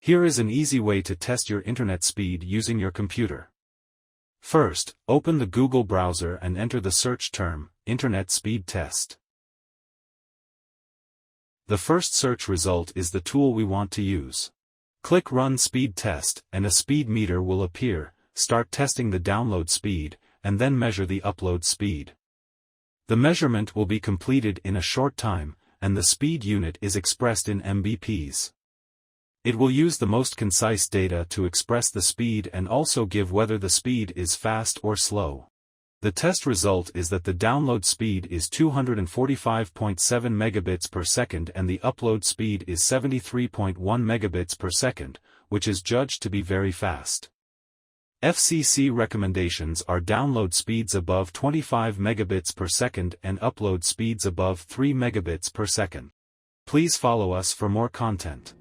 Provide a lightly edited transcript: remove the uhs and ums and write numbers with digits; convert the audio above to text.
Here is an easy way to test your internet speed using your computer. First, open the Google browser and enter the search term, Internet Speed Test. The first search result is the tool we want to use. Click Run Speed Test, and a speed meter will appear. Start testing the download speed, and then measure the upload speed. The measurement will be completed in a short time, and the speed unit is expressed in Mbps. It will use the most concise data to express the speed and also give whether the speed is fast or slow. The test result is that the download speed is 245.7 megabits per second and the upload speed is 73.1 megabits per second, which is judged to be very fast. FCC recommendations are download speeds above 25 megabits per second and upload speeds above 3 megabits per second. Please follow us for more content.